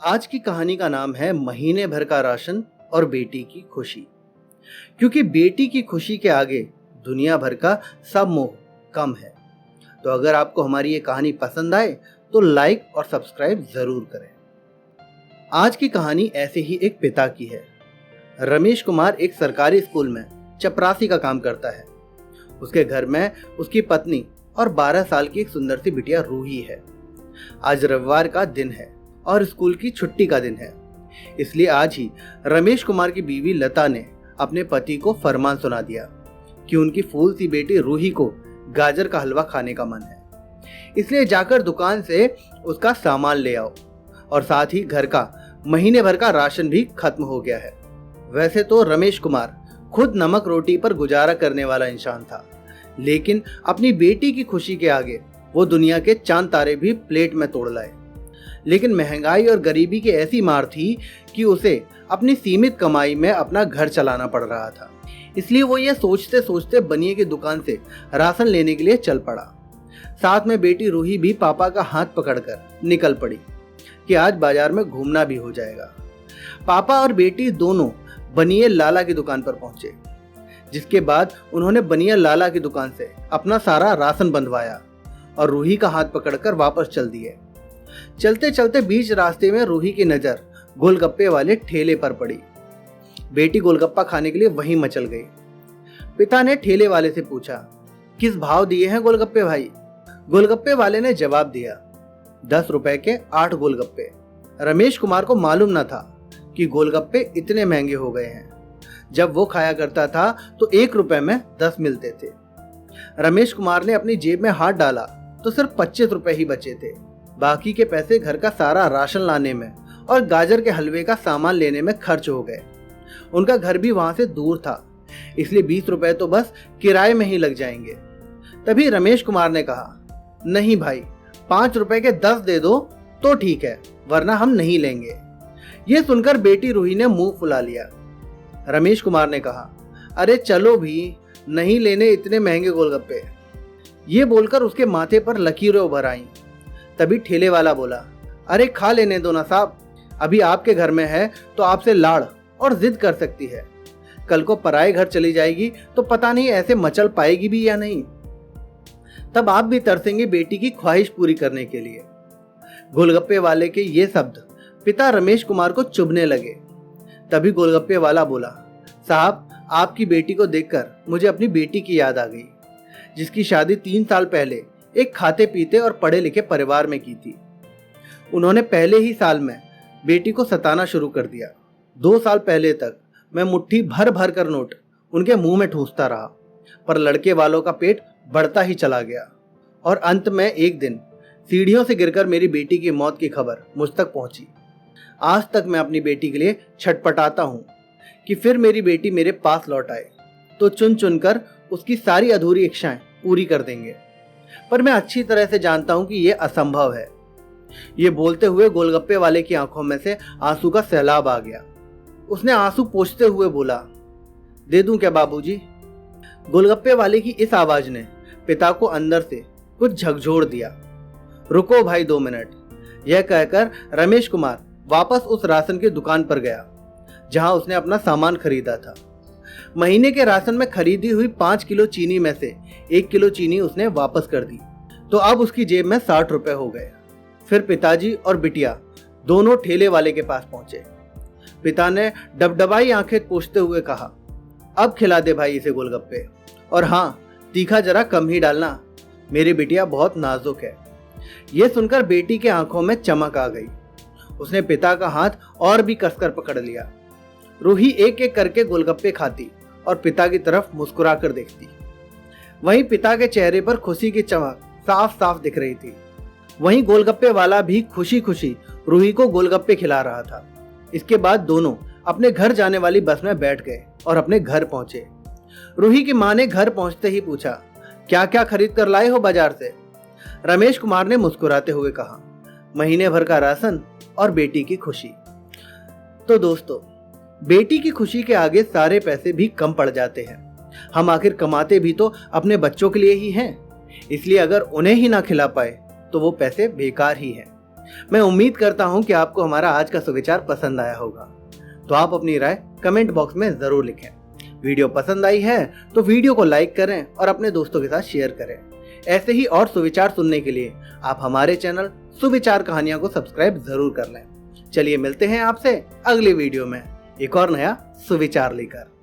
आज की कहानी का नाम है महीने भर का राशन और बेटी की खुशी। क्योंकि बेटी की खुशी के आगे दुनिया भर का सब मोह कम है। तो अगर आपको हमारी ये कहानी पसंद आए तो लाइक और सब्सक्राइब जरूर करें। आज की कहानी ऐसे ही एक पिता की है। रमेश कुमार एक सरकारी स्कूल में चपरासी का काम करता है। उसके घर में उसकी पत्नी और 12 साल की एक सुंदर सी बिटिया रूही है। आज रविवार का दिन है और स्कूल की छुट्टी का दिन है, इसलिए आज ही रमेश कुमार की बीवी लता ने अपने पति को फरमान सुना दिया कि उनकी फूल सी बेटी रूही को गाजर का हलवा खाने का मन है। इसलिए जाकर दुकान से उसका सामान ले आओ और साथ ही घर का महीने भर का राशन भी खत्म हो गया है। वैसे तो रमेश कुमार खुद नमक रोटी पर गुजारा करने वाला इंसान था, लेकिन अपनी बेटी की खुशी के आगे वो दुनिया के चांद तारे भी प्लेट में तोड़ लाए। लेकिन महंगाई और गरीबी की ऐसी मार थी कि उसे अपनी सीमित कमाई में अपना घर चलाना पड़ रहा था। इसलिए वो ये सोचते सोचते बनिए की दुकान से राशन लेने के लिए चल पड़ा। साथ में बेटी रूही भी पापा का हाथ पकड़कर निकल पड़ी कि आज बाजार में घूमना भी हो जाएगा। पापा और बेटी दोनों बनिए लाला की दुकान पर पहुंचे, जिसके बाद उन्होंने बनिए लाला की दुकान से अपना सारा राशन बंधवाया और रूही का हाथ पकड़कर वापस चल दिए। चलते चलते बीच रास्ते में रूही की नजर गोलगप्पे वाले ठेले पर पड़ी। बेटी गोलगप्पा खाने के लिए वहीं मचल गई। पिता ने ठेले वाले से पूछा, किस भाव दिए हैं गोलगप्पे भाई? गोलगप्पे वाले ने जवाब दिया, 10 रुपए के 8 गोलगप्पे। रमेश कुमार को मालूम न था कि गोलगप्पे इतने महंगे हो गए हैं। जब वो खाया करता था तो 1 रुपए में 10 मिलते थे। रमेश कुमार ने अपनी जेब में हाथ डाला तो सिर्फ 25 रुपए ही बचे थे। बाकी के पैसे घर का सारा राशन लाने में और गाजर के हलवे का सामान लेने में खर्च हो गए। उनका घर भी वहां से दूर था, इसलिए 20 रुपए तो बस किराए में ही लग जाएंगे। तभी रमेश कुमार ने कहा, नहीं भाई, 5 रुपए के 10 दे दो तो ठीक है, वरना हम नहीं लेंगे। ये सुनकर बेटी रूही ने मुंह फुला लिया। रमेश कुमार ने कहा, अरे चलो भी, नहीं लेने इतने महंगे गोलगप्पे। ये बोलकर उसके माथे पर लकीरें उभर आईं। तभी ठेले वाला बोला, अरे खा लेने दो ना साहब, अभी आपके घर में है तो आपसे लाड़ और जिद कर सकती है। कल को पराए घर चली जाएगी तो पता नहीं ऐसे मचल पाएगी भी या नहीं। तब आप भी तरसेंगे बेटी की ख्वाहिश पूरी करने के लिए। गोलगप्पे वाले के ये शब्द पिता रमेश कुमार को चुभने लगे। तभी गोलगप्पे वाला बोला, साहब, आपकी बेटी को देखकर मुझे अपनी बेटी की याद आ गई, जिसकी शादी 3 साल पहले एक खाते पीते और पढ़े लिखे परिवार में की थी। उन्होंने पहले ही साल में बेटी को सताना शुरू कर दिया। 2 साल पहले तक मैं मुट्ठी भर भर कर नोट उनके मुंह में ठूसता रहा, पर लड़के वालों का पेट बढ़ता ही चला गया और अंत में एक दिन सीढ़ियों से गिरकर मेरी बेटी की मौत की खबर मुझ तक पहुंची। आज तक मैं अपनी बेटी के लिए छटपटाता हूं कि फिर मेरी बेटी मेरे पास लौट आए तो चुन चुनकर उसकी सारी अधूरी इच्छाएं पूरी कर देंगे, पर मैं अच्छी तरह से जानता हूं कि यह असंभव है। ये बोलते हुए गोलगप्पे वाले की आंखों में से आंसू का सैलाब आ गया। उसने आंसू पोंछते हुए बोला, दे दूं क्या बाबूजी? गोलगप्पे वाले की इस आवाज ने पिता को अंदर से कुछ झकझोर दिया। रुको भाई 2 मिनट। यह कहकर रमेश कुमार वापस उस राशन की दुकान पर गया जहां उसने अपना सामान खरीदा था। महीने के राशन में खरीदी हुई 5 किलो चीनी में से 1 किलो चीनी उसने वापस कर दी, तो अब उसकी जेब में 60 रुपए हो गए। फिर पिताजी और बिटिया दोनों ठेले वाले के पास पहुंचे। पिता ने डबडबाई आंखें पोंछते हुए कहा, अब खिला दे भाई इसे गोलगप्पे, और हाँ, तीखा जरा कम ही डालना, मेरी बिटिया बहुत नाजुक है। यह सुनकर बेटी के आंखों में चमक आ गई। उसने पिता का हाथ और भी कसकर पकड़ लिया। रूही एक एक करके गोलगप्पे खाती और पिता की तरफ मुस्कुरा कर देखती। वहीं पिता के चेहरे पर खुशी की चमक साफ साफ दिख रही थी। वहीं गोलगप्पे वाला भी खुशी खुशी रूही को गोलगप्पे खिला रहा था। इसके बाद दोनों अपने घर जाने वाली बस में बैठ गए और अपने घर पहुंचे। रूही की मां ने घर पहुंचते ही पूछा, क्या क्या खरीद कर लाए हो बाजार से? रमेश कुमार ने मुस्कुराते हुए कहा, महीने भर का राशन और बेटी की खुशी। तो दोस्तों, बेटी की खुशी के आगे सारे पैसे भी कम पड़ जाते हैं। हम आखिर कमाते भी तो अपने बच्चों के लिए ही हैं, इसलिए अगर उन्हें ही ना खिला पाए तो वो पैसे बेकार ही हैं। मैं उम्मीद करता हूं कि आपको हमारा आज का सुविचार पसंद आया होगा। तो आप अपनी राय कमेंट बॉक्स में जरूर लिखें। वीडियो पसंद आई है तो वीडियो को लाइक करें और अपने दोस्तों के साथ शेयर करें। ऐसे ही और सुविचार सुनने के लिए आप हमारे चैनल सुविचार कहानियां को सब्सक्राइब जरूर कर लें। चलिए मिलते हैं आपसे अगले वीडियो में एक और नया सुविचार लेकर।